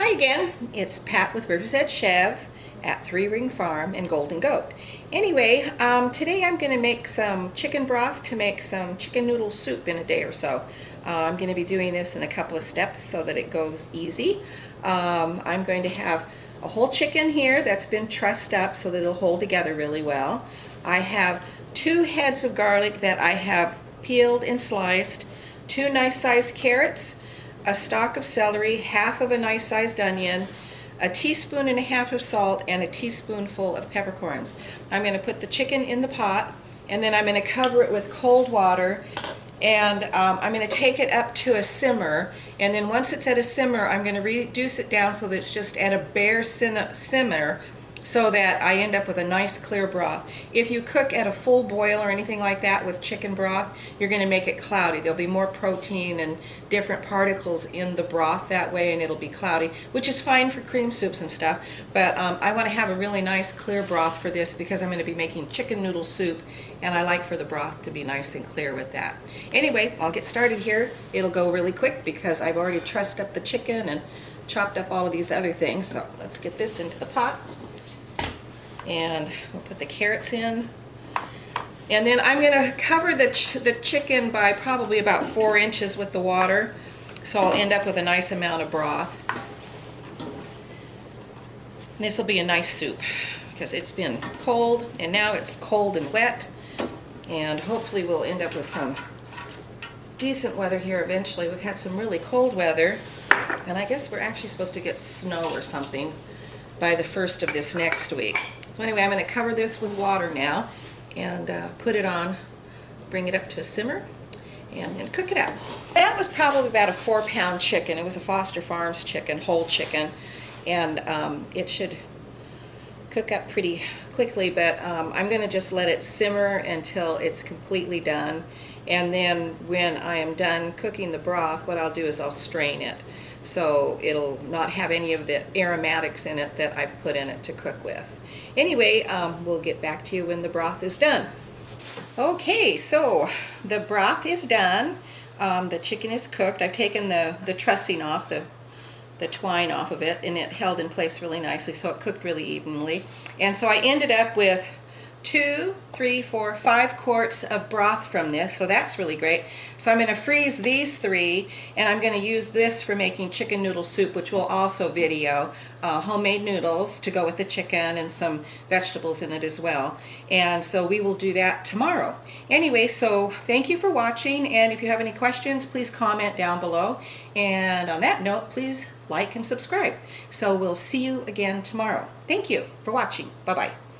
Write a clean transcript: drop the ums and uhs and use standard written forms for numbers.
Hi again, it's Pat with River's Chev at 3 Ring Farm in Golden Goat. Anyway, today I'm going to make some chicken broth to make some chicken noodle soup in a day or so. I'm going to be doing this in a couple of steps so that it goes easy. I'm going to have a whole chicken here that's been trussed up so that it'll hold together really well. I have 2 heads of garlic that I have peeled and sliced, 2 nice sized carrots, a stalk of celery, half of a nice sized onion, a teaspoon and a half of salt, and a teaspoonful of peppercorns. I'm going to put the chicken in the pot, and then I'm going to cover it with cold water, and I'm going to take it up to a simmer, and then once it's at a simmer I'm going to reduce it down so that it's just at a bare simmer, so that I end up with a nice clear broth. If you cook at a full boil or anything like that with chicken broth, you're going to make it cloudy. There'll be more protein and different particles in the broth that way, and it'll be cloudy, which is fine for cream soups and stuff. But I want to have a really nice clear broth for this because I'm going to be making chicken noodle soup, and I like for the broth to be nice and clear with that. Anyway, I'll get started here. It'll go really quick because I've already trussed up the chicken and chopped up all of these other things. So let's get this into the pot. And we'll put the carrots in, and then I'm going to cover the chicken by probably about 4 inches with the water, so I'll end up with a nice amount of broth. And this will be a nice soup because it's been cold and now it's cold and wet, and hopefully we'll end up with some decent weather here eventually. We've had some really cold weather, and I guess we're actually supposed to get snow or something by the 1st of this next week. So anyway, I'm going to cover this with water now and put it on, bring it up to a simmer, and then cook it up. That was probably about a 4-pound chicken. It was a Foster Farms chicken, whole chicken, and it should cook up pretty quickly, but I'm going to just let it simmer until it's completely done, and then when I am done cooking the broth, what I'll do is I'll strain it so it'll not have any of the aromatics in it that I've put in it to cook with. Anyway, we'll get back to you when the broth is done. Okay, so the broth is done. The chicken is cooked. I've taken the trussing off, the twine off of it, and it held in place really nicely, so it cooked really evenly. And so I ended up with 2, 3, 4, 5 quarts of broth from this, so that's really great. So I'm going to freeze these 3, and I'm going to use this for making chicken noodle soup, which we'll also video. Homemade noodles to go with the chicken and some vegetables in it as well. And so we will do that tomorrow. Anyway, so thank you for watching, and if you have any questions, please comment down below. And on that note, please like and subscribe. So we'll see you again tomorrow. Thank you for watching. Bye-bye.